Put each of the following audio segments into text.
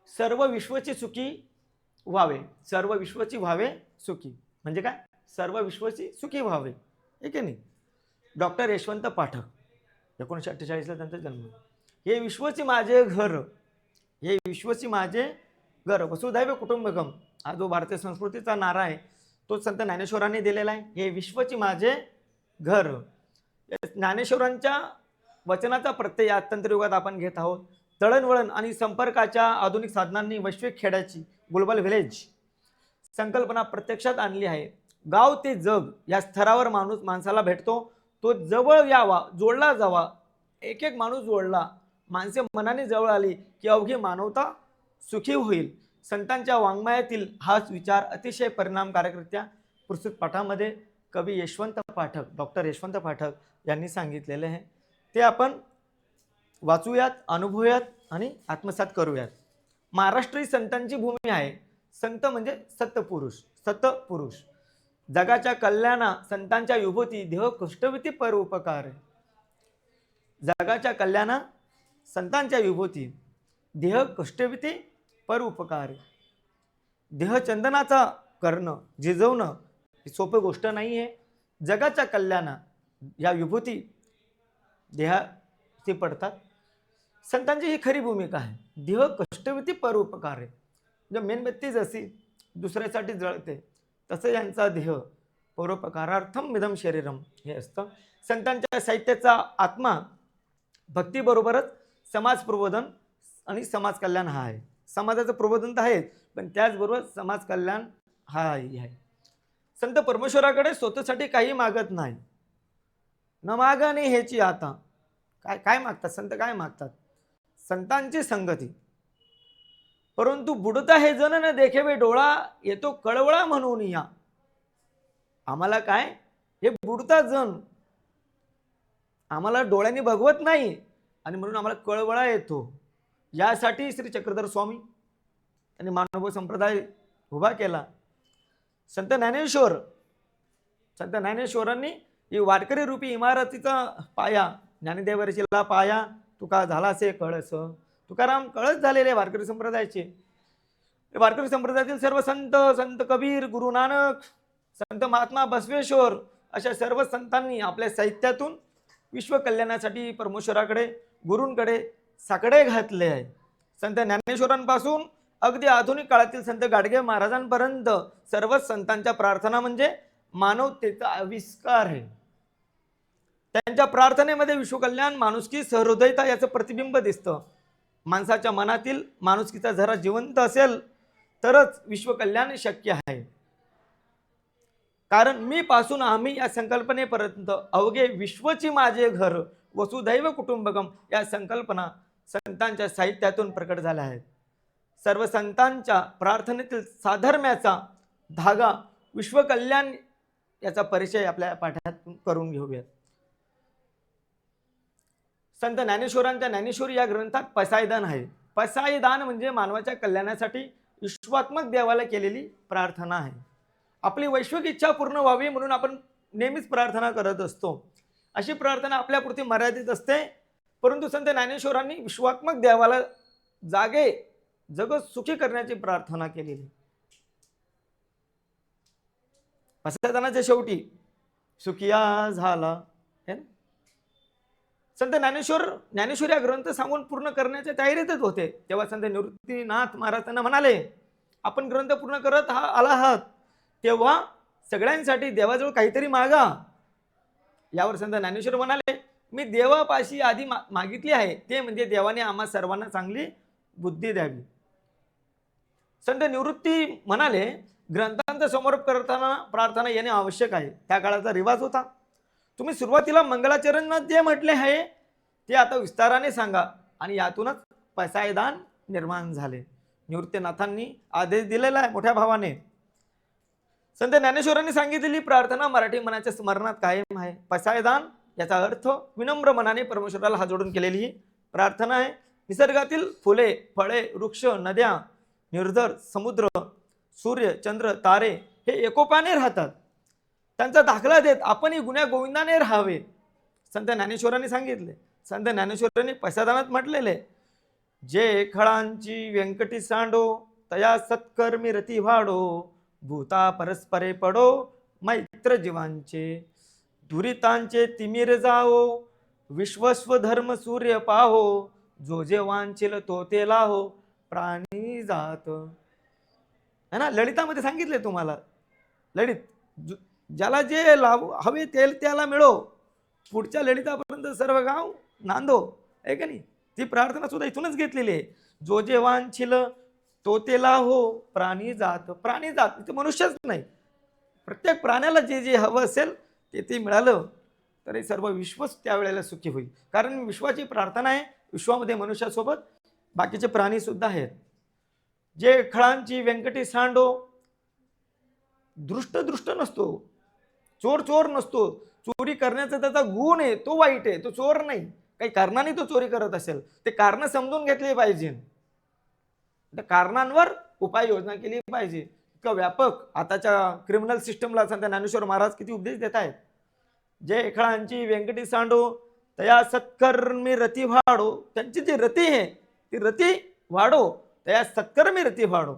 सर्व विश्वची सुखी व्हावे, सर्व विश्वची व्हावे सुखी म्हणजे काय? सर्व विश्वची सुखी व्हावे, हे की नाही? डॉक्टर यशवंत पाठक, 1948ला त्यांचा जन्म. हे विश्वची माझे घर, हे विश्वची माझे घर, वसुधैव कुटुंबकम हा जो भारतीय संस्कृतीचा नारा आहे तो संत ज्ञानेश्वरांनी दिलेला आहे. हे विश्वची माझे घर. ज्ञानेश्वरांच्या वचनाचा प्रत्यय या तंत्रयुगात आपण घेत आहोत. दळणवळण आणि संपर्काच्या आधुनिक साधनांनी वैश्विक खेड्याची ग्लोबल व्हिलेज संकल्पना प्रत्यक्षात आणली आहे. गाव ते जग या स्तरावर माणसाला भेटतो. तो जवळ यावा, जोडला जावा. एक एक माणूस जोडला, माणसे मनाने जवळ आली की अवघी मानवता सुखी होईल. संतांच्या वाङ्मयातील हाच विचार अतिशय परिणामकारकरित्या प्रस्तुत पाठामध्ये कवी यशवंत पाठक, डॉक्टर यशवंत पाठक यांनी सांगितलेले आहे. ते आपण वाचूयात, अनुभवूयात आणि आत्मसात करूयात. महाराष्ट्र ही संतांची भूमी आहे. संत म्हणजे सत्पुरुष, सतपुरुष. जगाच्या कल्याणा संतांच्या विभूती देह कष्टविती पर उपकार. जगाच्या कल्याणा संतांच्या विभूती देह कष्टविती पर उपकार. देह चंदनाचा करणं, झिजवणं ही सोपी गोष्ट नाही आहे. जगाच्या कल्याणा या विभूती देहाती पडतात. संतांची ही खरी भूमिका आहे. देह कष्टविती पर उपकार आहे. म्हणजे मेणबत्ती जशी दुसऱ्यासाठी जळते तसं यांचा देह परोपकारार्थम मिदम शरीरम हे असतं. संतांच्या साहित्याचा आत्मा भक्तीबरोबरच समाज प्रबोधन आणि समाज कल्याण हा आहे. समाजाचं प्रबोधन तर आहेच, पण त्याचबरोबर समाज कल्याण हाही आहे. संत परमेश्वराकडे स्वतःसाठी काही मागत नाही. न मागणे ह्याची आता काय काय मागतात संत? काय मागतात? संतांची संगती. परंतु बुडता हे जन न देखेवे डोळा, येतो कळवळा म्हणून या. आम्हाला काय? हे बुडता जन आम्हाला डोळ्यांनी बघवत नाही आणि म्हणून आम्हाला कळवळा येतो. यासाठी श्री चक्रधर स्वामी यांनी मानव संप्रदाय उभा केला. संत ज्ञानेश्वर, संत ज्ञानेश्वरांनी ही वारकरी रूपी इमारतीचा पाया, ज्ञानदेव रचिला पाया तुका झालासे कळस. तुकाराम कळस झालेले वारकरी संप्रदायाचे. वारकरी संप्रदायातील सर्व संत, संत कबीर, गुरु नानक, संत महात्मा बसवेश्वर अशा सर्व संतांनी आपल्या साहित्यातून विश्व कल्याणासाठी परमेश्वराकडे, गुरूंकडे साकडे घातले आहे. संत ज्ञानेश्वरांपासून अगदी आधुनिक काळातील संत गाडगे महाराजांपर्यंत सर्व संतांच्या प्रार्थना म्हणजे मानवतेचा आविष्कार आहे. त्यांच्या प्रार्थनेमध्ये विश्वकल्याण, माणुसकी, सहृदयता याचं प्रतिबिंब दिसतं. माणसाच्या मनातील माणुसकीचा झरा जिवंत असेल तरच विश्वकल्याण शक्य आहे. कारण मी पासून आम्ही या संकल्पनेपर्यंत अवघे विश्वची माझे घर, वसुधैव कुटुंबकम या संकल्पना संतांच्या साहित्यातून प्रकट झाल्या आहेत. सर्व संतांच्या प्रार्थनेतील साधर्म्याचा धागा विश्वकल्याण याचा परिचय आपल्या पाठातून करून घेऊयात. संत ज्ञानेश्वरांच्या ज्ञानेश्वरी या ग्रंथात पसायदान आहे. पसायदान म्हणजे मानवाच्या कल्याणासाठी विश्वात्मक देवाला केलेली प्रार्थना आहे. आपली वैश्विक इच्छा पूर्ण व्हावी म्हणून आपण नेहमीच प्रार्थना करत असतो. अशी प्रार्थना आपल्यापुरती मर्यादित असते. परंतु संत ज्ञानेश्वरांनी विश्वात्मक देवाला जागे जगत सुखी करण्याची प्रार्थना केलेली. पसायदानाच्या शेवटी सुखिया झाला है ना. संत ज्ञानेश्वर या ग्रंथ सांगून पूर्ण करण्याच्या तयारीतच होते. तेव्हा संत निवृत्तीनाथ महाराज त्यांना म्हणाले, आपण ग्रंथ पूर्ण करत आला आहात तेव्हा सगळ्यांसाठी देवाजवळ काहीतरी मागा. यावर संत ज्ञानेश्वर म्हणाले, मी देवापाशी आधी मागितली आहे, ते म्हणजे देवाने आम्हा सर्वांना चांगली बुद्धी द्यावी. संत निवृत्ती म्हणाले, ग्रंथांचा समारोप करताना प्रार्थना येणे आवश्यक आहे. त्या काळाचा रिवाज होता. तुम्ही सुरुवातीला मंगलाचरण मध्ये म्हटले आहे ते आता विस्ताराने सांगा. आणि यातूनच पसायदान निर्माण झाले. निवृत्तीनाथांनी आदेश दिलेला आहे मोठ्या भावाने. संत ज्ञानेश्वरांनी सांगितलेली प्रार्थना मराठी मनाच्या स्मरणात कायम आहे. पसायदान याचा अर्थ विनम्र मनाने परमेश्वराला हात जोडून केलेली प्रार्थना आहे. निसर्गातील फुले, फळे, वृक्ष, नद्या, निर्झर, समुद्र, सूर्य, चंद्र, तारे हे एकोपाने राहतात. त्यांचा दाखला देत आपणही गुण्या गोविंदाने राहावे संत ज्ञानेश्वरांनी सांगितले. संत ज्ञानेश्वरांनी पसायदानात म्हटलेले, जे खळांची व्यंकटी सांडो तया सत्कर्मी रती वाढो भूता परस्परे पडो मैत्र जीवांचे दुरितांचे तिमिर जावो विश्वस्व धर्म सूर्य पाहो जो जे वांछिल तो ते लाहो प्राणी जात है ना. ललितामध्ये सांगितले तुम्हाला ललित ज्याला जे लाभ हवे ते त्याला मिळो पुढच्या ललितापर्यंत सर्व गाव नांदो आहे का नाही. ती प्रार्थना सुद्धा इथूनच घेतलेली आहे. जो जे वांछिल तो ते लाहो प्राणी जात. प्राणी जात इथे मनुष्यच नाही, प्रत्येक प्राण्याला जे जे हवं असेल ते मिळालं तरी सर्व विश्वच त्यावेळेला सुखी होईल. कारण विश्वाची प्रार्थना आहे. विश्वामध्ये मनुष्यासोबत बाकीचे प्राणी सुद्धा आहेत. जे खळांची व्यंकटी सांडो, दृष्ट नसतो, चोर नसतो. चोरी करण्याचा त्याचा गुण आहे, तो वाईट आहे, तो चोर नाही. काही कारणाने तो चोरी करत असेल ते कारण समजून घेतले पाहिजे, त्या कारणांवर उपाययोजना केली पाहिजे. इतकं व्यापक आताच्या क्रिमिनल सिस्टमला संत ज्ञानेश्वर महाराज किती उपदेश देत आहेत. जे खळांची व्यंकटी सांडो तया सत्कर्मी रती वाढो. त्यांची जी रती आहे ती रती वाढो तया सत्कर्मी रती वाढो.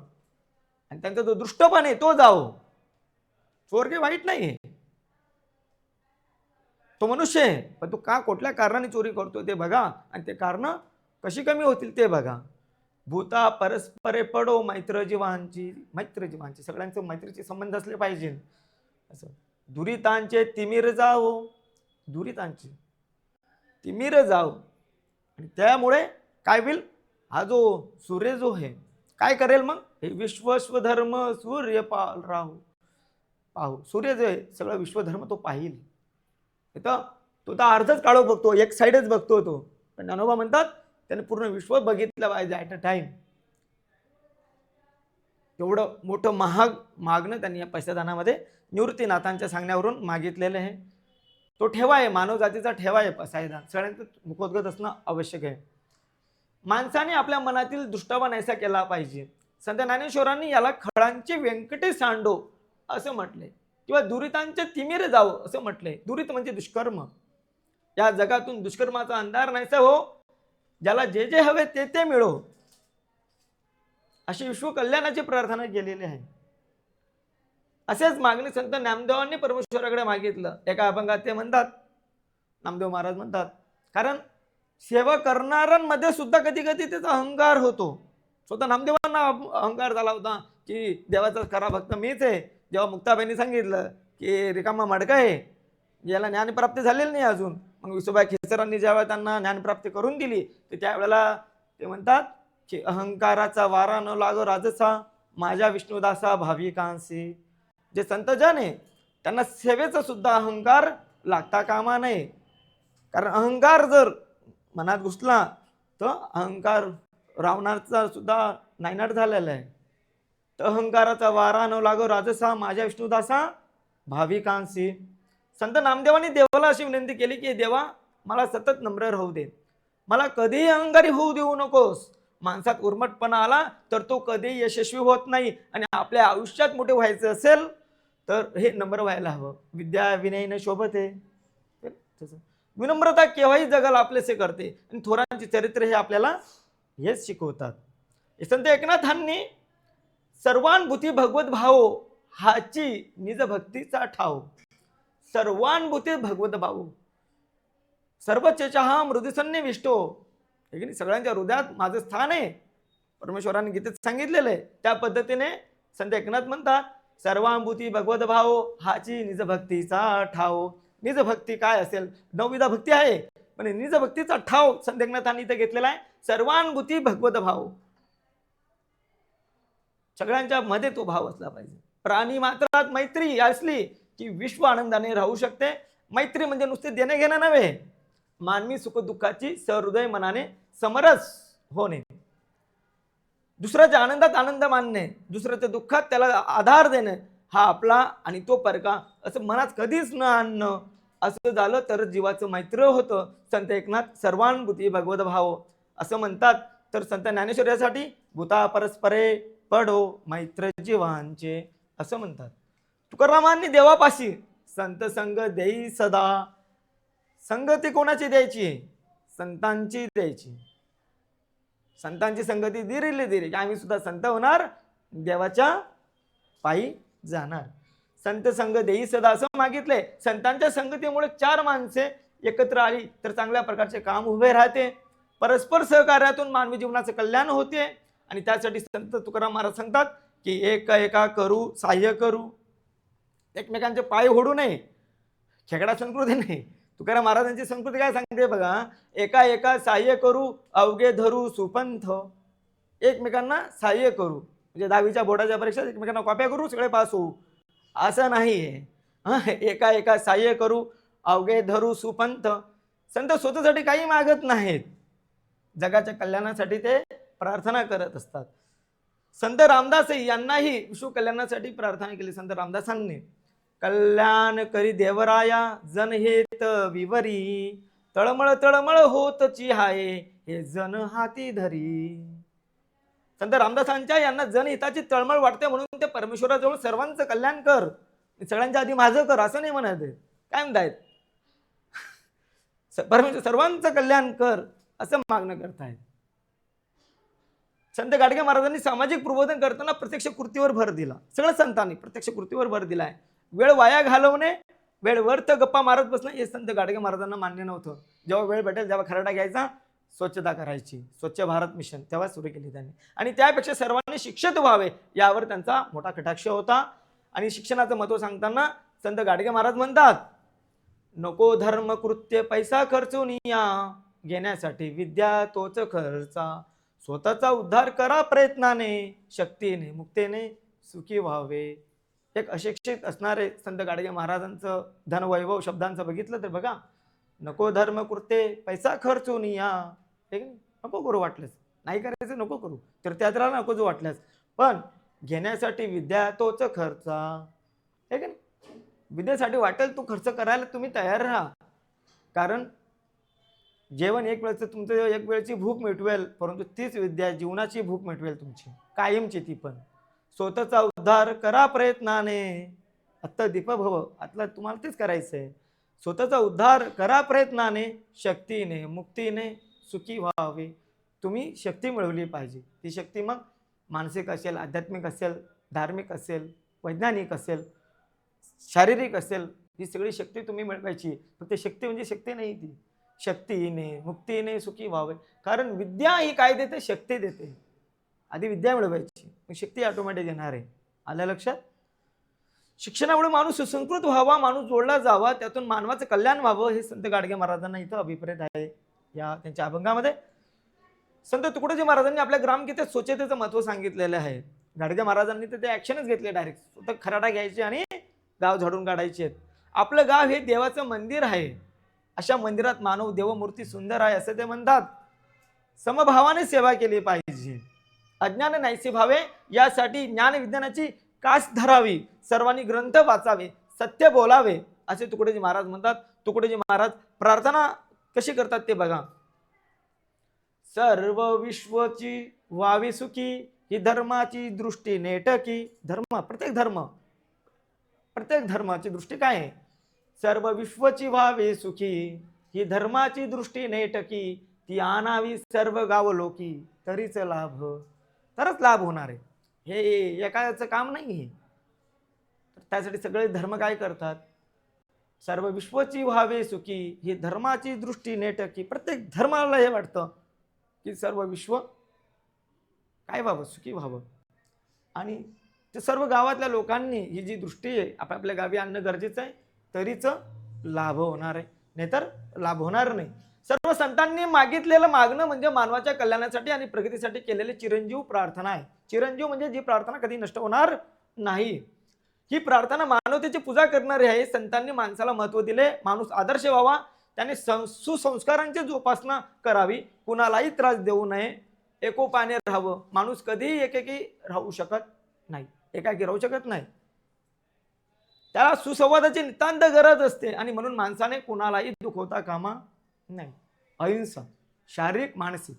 आणि त्यांचा जो दृष्टपण आहे तो जाओ. चोर काही वाईट नाही आहे, तो मनुष्य आहे, पण तो का कुठल्या कारणाने चोरी करतो ते बघा आणि ते कारण कशी कमी होतील ते बघा. भूता परस्परे पडो मैत्र जीवांची सगळ्यांचं मैत्रीचे संबंध असले पाहिजे. असं दुरितांचे तिमिर जावो, दुरितांचे तिमिर जावो. आणि त्यामुळे काय होईल, हा जो सूर्य जो आहे काय करेल मग, हे विश्वधर्म सूर्य राहू पाहू. सूर्य जो आहे सगळं विश्वधर्म तो पाहिल. तो तर अर्धच काळो बघतो, एक साइडच बघतो तो, पण ज्ञानोबा म्हणतात त्याने पूर्ण विश्व बघितलं पाहिजे ॲट अ टाइम. एवढं मोठं मागणं त्यांनी या पैसादानामध्ये निवृत्तीनाथांच्या सांगण्यावरून मागितलेलं आहे. तो ठेवा आहे, मानव जातीचा ठेवा आहे पैसादान. सगळ्यांचं मुखोद्गत असणं आवश्यक आहे. माणसाने आपल्या मनातील दुष्टावा नाहीसा केला पाहिजे. संत ज्ञानेश्वरांनी याला खळांची व्यंकटी सांडो असं म्हटले किंवा दुरितांचे तिमिर जावो असं म्हटले. दुरित म्हणजे दुष्कर्म. या जगातून दुष्कर्माचा अंधार नाहीसा हो, ज्याला जे जे हवे ते मिळो, अशी विश्वकल्याणाची प्रार्थना केलेली आहे. असेच मागणी संत नामदेवांनी परमेश्वराकडे मागितलं. एका अभंगात ते म्हणतात, नामदेव महाराज म्हणतात, कारण सेवा करणाऱ्यांमध्ये सुद्धा कधी कधी त्याचा अहंकार होतो. स्वतः नामदेवांना अहंकार झाला होता की देवाचा खरा भक्त मीच आहे. जेव्हा मुक्ताबाईंनी सांगितलं की रिकामा मडका आहे, याला ज्ञानप्राप्ती झालेली नाही अजून, मग विसोबा खेचरांनी जेव्हा त्यांना ज्ञानप्राप्ती करून दिली तर त्यावेळेला ते म्हणतात की अहंकाराचा वारा न लागो राजसा माझ्या विष्णुदासा भाविकांशी. जे संतजन आहे त्यांना सेवेचा सुद्धा अहंकार लागता कामा नये. कारण अहंकार जर मनात घुसला तर अहंकार रावणाचा सुद्धा नायनाट झालेला आहे. तर अहंकाराचा वारा न लागो राजसा माझ्या विष्णुदासा भाविकांशी. संत नामदेवांनी देवाला अशी विनंती केली की देवा मला सतत नम्र राहू दे, मला कधीही अहंकारी होऊ देऊ नकोस. माणसात उर्मटपणा आला तर तो कधीही यशस्वी होत नाही. आणि आपल्या आयुष्यात मोठे व्हायचं असेल तर हे नम्र व्हायला हवं. विद्या विनयन शोभते. विनम्रता केव्हाही जगाला आपलेसे करते. आणि थोरांची चरित्र हे आपल्याला हेच शिकवतात. संत एकनाथांनी सर्वानुभूती भगवत भाव हाची निज भक्तीचा ठाव. सर्वानुभूती भगवत भाव, सर्वचेचा हा मृदुसन्निविष्टो. सगळ्यांच्या हृदयात माझं स्थान आहे, परमेश्वराने गीतेत सांगितलेलं आहे. त्या पद्धतीने संत एकनाथ म्हणतात सर्वानुभूती भगवत भाव हाची निज भक्तीचा ठाव. निज भक्ती काय असेल, नवविधा भक्ती आहे, पण निज भक्तीचा ठाव संत एकनाथांनी इथे घेतलेला आहे. सर्वानुभूती भगवत भाव, सगळ्यांच्या मध्ये तो भाव असला पाहिजे. प्राणी मात्रात मैत्री असली की विश्व आनंदाने राहू शकते. मैत्री म्हणजे नुसते देणे घेणं नव्हे, मानवी सुखदुःखाची सहृदय मनाने समरस होणे, दुसऱ्याच्या आनंदात आनंद मानणे, दुसऱ्याच्या दुःखात त्याला आधार देणे, हा आपला आणि तो परका असं मनात कधीच न आणणं. असं झालं तर जीवाचं मैत्र होतं. संत एकनाथ सर्वानुभूती भगवत भाव असं म्हणतात. तर संत ज्ञानेश्वरासाठी भूता परस्परे पडो मैत्र जीवांचे असं म्हणतात. तुकारामांनी देवापाशी संत संग देई सदा. संगती कोणाची द्यायची, संतांची द्यायची. संतांची संगती दिरिली दिरी, आम्ही सुद्धा संत होणार, देवाच्या पायी जाणार. संत संग देई सदा असं मागितलंय. संतांच्या संगतीमुळे 4 माणसे एकत्र आली तर चांगल्या प्रकारचे काम उभे राहते. परस्पर सहकार्यातून मानवी जीवनाचं कल्याण होते. आणि त्यासाठी संत तुकाराम महाराज सांगतात की एका एका करू सहाय्य करू, एकमेकांचे पाय ओढू नये. खेकडा संस्कृती नाही, तुकाराम महाराजांची संस्कृती काय सांगते बघा, एका एका सहाय्य करू अवघे धरू सुपंथ. एकमेकांना सहाय्य करू म्हणजे 10वीच्या बोर्डाच्या परीक्षेत एकमेकांना कॉप्या करू सगळे पास होऊ असं नाहीये. एका एका सहाय्य करू अवघे धरू सुपंथ. संत स्वतःसाठी काही मागत नाहीत, जगाच्या कल्याणासाठी ते प्रार्थना करत असतात. संत रामदास यांनाही विश्व कल्याणासाठी प्रार्थना केली. संत रामदासांनी कल्याण करी देवराया जनहित विवरी, तळमळ तळमळ होतची हाय हे जन हाती धरी. संत रामदासांच्या यांना जनहिताची तळमळ वाटते म्हणून ते परमेश्वराजवळ सर्वांचं कल्याण कर, सगळ्यांच्या आधी माझं कर असं नाही म्हणत. काय म्हणतायत, परमेश्वर सर्वांचं कल्याण कर असं मागणं करतायत. संत गाडगे महाराजांनी सामाजिक प्रबोधन करताना प्रत्यक्ष कृतीवर भर दिला. सगळ्या संतांनी प्रत्यक्ष कृतीवर भर दिलाय. वेळ वाया घालवणे, वेळ व्यर्थ गप्पा मारत बसणं हे संत गाडगे महाराजांना मान्य नव्हतं. जेव्हा वेळ भेटेल जेव्हा खरडा घ्यायचा, स्वच्छता करायची. स्वच्छ भारत मिशन तेव्हा सुरू केली त्यांनी. आणि त्यापेक्षा सर्वांनी शिक्षित व्हावे यावर त्यांचा मोठा कटाक्ष होता. आणि शिक्षणाचं महत्त्व सांगताना संत गाडगे महाराज म्हणतात, नको धर्म कृत्य पैसा खर्चून या, घेण्यासाठी विद्या तोच खर्चा. स्वतःचा उद्धार करा प्रयत्नाने, शक्तीने मुक्तीने सुखी व्हावे. एक अशिक्षित असणारे संत गाडगे महाराजांचं धनवैभव शब्दांचं बघितलं तर बघा, नको धर्म कृत्य पैसा खर्चून या, नको करू वाटल्यास, नाही करायचं नको करू, तीर्थयात्रा नको जो वाटल्यास, पण घेण्यासाठी विद्या तोच खर्चा. हे की नाही, विद्येसाठी वाटेल तो खर्च करायला तुम्ही तयार राहा. कारण जेवण एक वेळचं तुमचं एक वेळची भूक मिटवेल, परंतु तीच विद्या जीवनाची भूक मिटवेल तुमची कायमची. ती पण स्वतःचा उद्धार करा प्रयत्नाने, आत्ता दीप भव, आतला तुम्हाला तेच करायचंय. स्वतःचा उद्धार करा प्रयत्नाने, शक्तीने मुक्तीने सुखी व्हावे. तुम्ही शक्ती मिळवली पाहिजे. ती शक्ती मग मानसिक असेल, आध्यात्मिक असेल, धार्मिक असेल, वैज्ञानिक असेल, शारीरिक असेल, ही सगळी शक्ती तुम्ही मिळवायची. फक्त शक्ती म्हणजे शक्ती नाही, ती शक्तीने मुक्तीने सुखी व्हावे. कारण विद्या ही काय देते, शक्ती देते. आधी विद्या मिळवायची, मग शक्ती ऑटोमॅटिक येणार आहे. आलं लक्षात. शिक्षणामुळे माणूस सुसंस्कृत व्हावा, माणूस जोडला जावा, त्यातून मानवाचं कल्याण व्हावं, हे संत गाडगे महाराजांना इथं अभिप्रेत आहे. या त्यांच्या अभंगामध्ये संत तुकडोजी महाराजांनी आपल्या ग्रामगीतेत स्वच्छतेचं महत्त्व सांगितलेलं आहे. गाडगे महाराजांनी तर ते ऍक्शनच घेतले, डायरेक्ट स्वतः खराडा घ्यायचे आणि गाव झाडून काढायचे. आपलं गाव हे देवाचं मंदिर आहे, अशा मंदिरात मानव देवमूर्ती सुंदर आहे असं ते म्हणतात. समभावाने सेवा केली पाहिजे, अज्ञान नाहीसे व्हावे यासाठी ज्ञान विज्ञानाची कास धरावी, सर्वांनी ग्रंथ वाचावे, सत्य बोलावे असे तुकडोजी महाराज म्हणतात. तुकडोजी महाराज प्रार्थना कशी करतात ते बघा. सर्व विश्वची व्हावी सुखी, ही धर्माची दृष्टी नेटकी. धर्म, प्रत्येक धर्माची दृष्टी काय आहे, सर्व विश्वची व्हावी सुखी, ही धर्माची दृष्टी नेटकी, ती आणावी सर्व गाव लोकी, तरीच लाभ, तरच लाभ होणार आहे. हे एकाचं काम नाही आहे. त्यासाठी सगळे धर्म काय करतात, सर्व विश्वची व्हावे सुखी, ही धर्माची दृष्टी नेटकी. प्रत्येक धर्माला हे वाटतं की सर्व विश्व काय व्हावं, सुखी व्हावं. आणि ते सर्व गावातल्या लोकांनी ही जी दृष्टी आहे आपापल्या गावी आणणं गरजेचं आहे, तरीच लाभ होणार आहे, नाहीतर लाभ होणार नाही. सर्व संतांनी मागितलेलं मागणं म्हणजे मानवाच्या कल्याणासाठी आणि प्रगतीसाठी केलेली चिरंजीव प्रार्थना आहे. चिरंजीव म्हणजे जी प्रार्थना कधी नष्ट होणार नाही. ही प्रार्थना मानवतेची पूजा करणारी आहे. संतांनी माणसाला महत्त्व दिले, माणूस आदर्श व्हावा, त्याने सुसंस्कारांची जोपासना करावी, कुणालाही त्रास देऊ नये, एकोपाने राहावं. माणूस कधीही एकेकी राहू शकत नाही, एकाकी राहू शकत नाही. त्याला सुसंवादाची नितांत गरज असते आणि म्हणून माणसाने कुणालाही दुखवता कामा नाही. अहिंसा, शारीरिक मानसिक,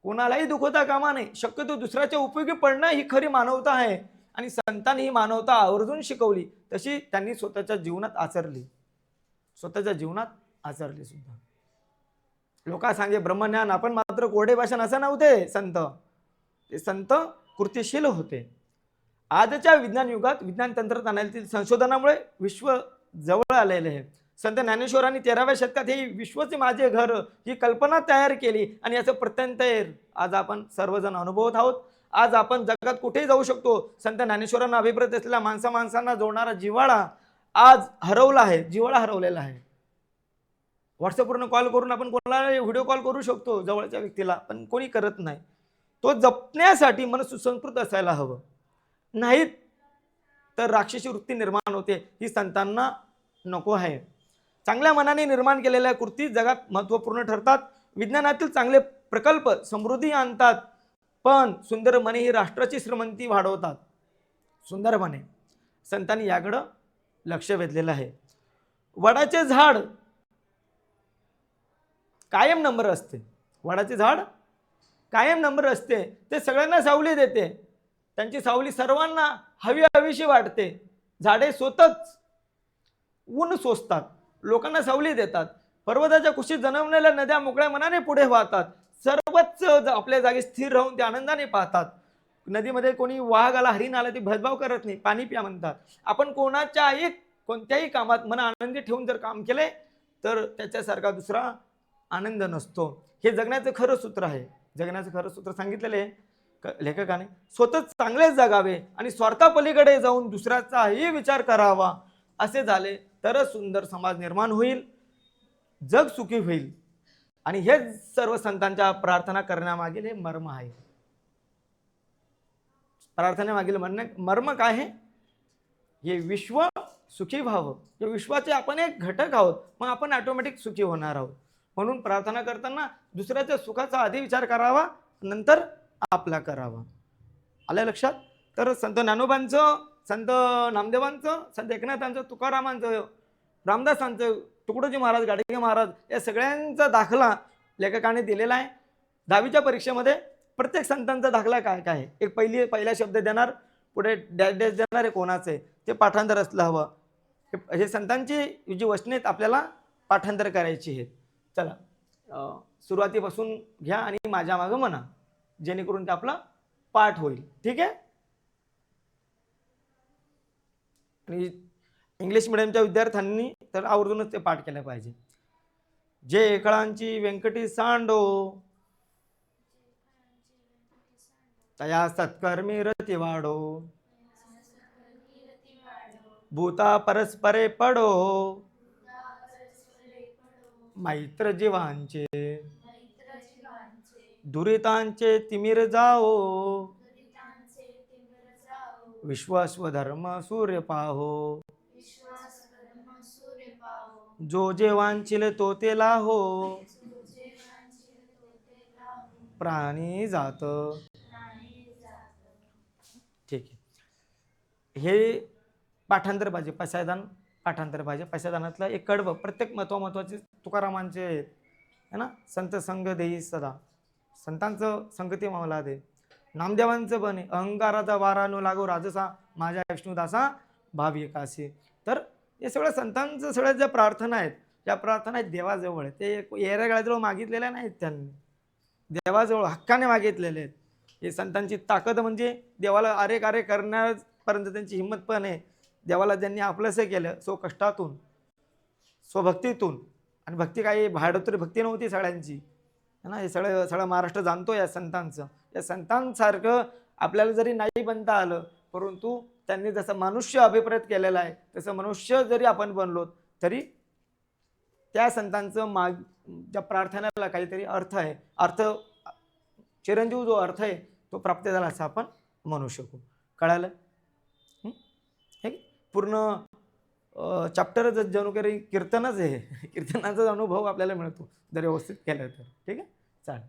कोणालाही दुखवता कामा नाही. शक्यतो दुसऱ्याच्या उपयोगी पडणं ही खरी मानवता आहे. आणि संतांनी ही मानवता आवर्जून शिकवली, तशी त्यांनी स्वतःच्या जीवनात आचरली सुद्धा. लोका सांगे ब्रह्मज्ञान, आपण मात्र कोरडे भाषण असं नव्हते संत, ते संत कृतिशील होते. आजच्या विज्ञान युगात विज्ञान तंत्रज्ञानातील संशोधनामुळे विश्व जवळ आलेले आहे. संत ज्ञानेश्वरांनी 13व्या शतकात हे विश्वचे माझे घर ही कल्पना तयार केली आणि याचं प्रत्यंतर आज आपण सर्वजण अनुभवत आहोत. आज आपण जगात कुठेही जाऊ शकतो. संत ज्ञानेश्वरांना अभिप्रेत असलेला माणसांना जोडणारा जिव्हाळा आज हरवला आहे, जिव्हाळा हरवलेला आहे. व्हॉट्सअपवरून कॉल करून आपण कोणाला व्हिडिओ कॉल करू शकतो जवळच्या व्यक्तीला, पण कोणी करत नाही. तो जपण्यासाठी मन सुसंस्कृत असायला हवं, नाहीत तर राक्षसी वृत्ती निर्माण होते, ही संतांना नको आहे. चांगल्या मनाने निर्माण केलेल्या कृती जगात महत्त्वपूर्ण ठरतात. विज्ञानातील चांगले प्रकल्प समृद्धी आणतात, पण सुंदर मने ही राष्ट्राची श्रीमंती वाढवतात. सुंदर मने, संतांनी याकडं लक्ष वेधलेलं आहे. वडाचे झाड कायम नम्र असते. वडाचे झाड कायम नम्र असते. ते सगळ्यांना सावली देते. त्यांची सावली सर्वांना हवी हवीशी वाटते. झाडे स्वतःच ऊन सोसतात, लोकांना सावली देतात. पर्वताच्या कुशीत जन्मलेल्या नद्या मोकळ्या मनाने पुढे वाहतात. सर्वच आपल्या जागी स्थिर राहून ते आनंदाने पाहतात. नदीमध्ये कोणी वाघ आला, हरिण आला, ती भेदभाव करत नाही, पाणी प्या म्हणतात. आपण कोणत्याही कामात मन आनंदी ठेवून जर काम केले तर त्याच्यासारखा दुसरा आनंद नसतो. हे जगण्याचं खरं सूत्र आहे. जगण्याचं खरं सूत्र सांगितलेले लेखकाने, स्वतःच चांगलेच जगावे आणि स्वार्थापलीकडे जाऊन दुसऱ्याचाही विचार करावा. असे झाले तरच सुंदर समाज निर्माण होईल, जग सुखी होईल. आणि हेच सर्व संतांच्या प्रार्थना करण्यामागील हे मर्म आहे. प्रार्थनेमागील मर्म काय आहे? हे विश्व सुखी व्हावं. या विश्वाचे आपण एक घटक आहोत, मग आपण ऑटोमॅटिक सुखी होणार आहोत. म्हणून प्रार्थना करताना दुसऱ्याच्या सुखाचा आधी विचार करावा, नंतर आपला करावा. आलं लक्षात? तर संत ज्ञानोबांचं, संत नामदेवांचं, संत एकनाथांचं, तुकारामांचं, रामदासांचं, तुकडोजी महाराज, गाडगे महाराज या सगळ्यांचा दाखला लेखकाने दिलेला आहे. 10वीच्या परीक्षेमध्ये प्रत्येक संतांचा दाखला काय काय आहे, एक पहिला शब्द देणार, पुढे डॅश डॅश देणार, हे कोणाचं आहे ते पाठांतर असलं हवं. हे संतांची जी वचने आहेत आपल्याला पाठांतर करायची आहेत. चला सुरुवातीपासून घ्या आणि माझ्या मागं म्हणा, जेणेकरून ते आपला पाठ होईल. ठीक आहे? आणि इंग्लिश मिडियमच्या विद्यार्थ्यांनी तर आवर्जूनच ते पाठ केलं पाहिजे. जे कळांची व्यंकटी सांडो, तया सत्कर्मी रती वाढो, भूता परस्परे पडो, मैत्र जीवांचे दुरितांचे तिमिर जाओ, विश्वास्वधर्म सूर्य पाहो, जो जे वांछिल तो ते लाहो, प्राणी जात. ठीक आहे. हे पाठांतर पाहिजे, पसायदान पाठांतर पाहिजे. पसायदानातलं एक कडवं प्रत्येक महत्वाचे तुकारामांचे आहे ना, संत संग देई सदा, संतांचं संगती मला दे. नामदेवांचं पण अहंकाराचा वारा नो लागो राजसा, माझ्या विष्णुदासा भावी एकासी. तर हे सगळं संतांचं सगळ्या ज्या प्रार्थना आहेत, त्या प्रार्थना आहेत देवाजवळ आहेत. ते येऱ्या गाळ्याजवळ मागितलेल्या नाहीत, त्यांनी देवाजवळ हक्काने मागितलेले आहेत. हे संतांची ताकद म्हणजे देवाला अरे कार्य करण्यापर्यंत त्यांची हिंमत पण आहे. देवाला ज्यांनी आपलंसं केलं सो कष्टातून, स्वभक्तीतून. आणि भक्ती काही भाडोत्री भक्ती नव्हती सगळ्यांची, है ना. हे सगळं महाराष्ट्र जाणतो या संतांचं. या संतांसारखं आपल्याला जरी नाही बनता आलं, परंतु त्यांनी जसं मनुष्य अभिप्रेत केलेला आहे तसं मनुष्य जरी आपण बनलो तरी त्या संतांचं त्या प्रार्थनेला काहीतरी अर्थ आहे. अर्थ चिरंजीव जो अर्थ आहे तो प्राप्त झाला असं आपण म्हणू शकू. कळालं? हे पूर्ण चॅप्टर जणू काही कीर्तनच आहे. कीर्तनाचा अनुभव आपल्याला मिळतो जर व्यवस्थित केलं तर. ठीक आहे, चालेल.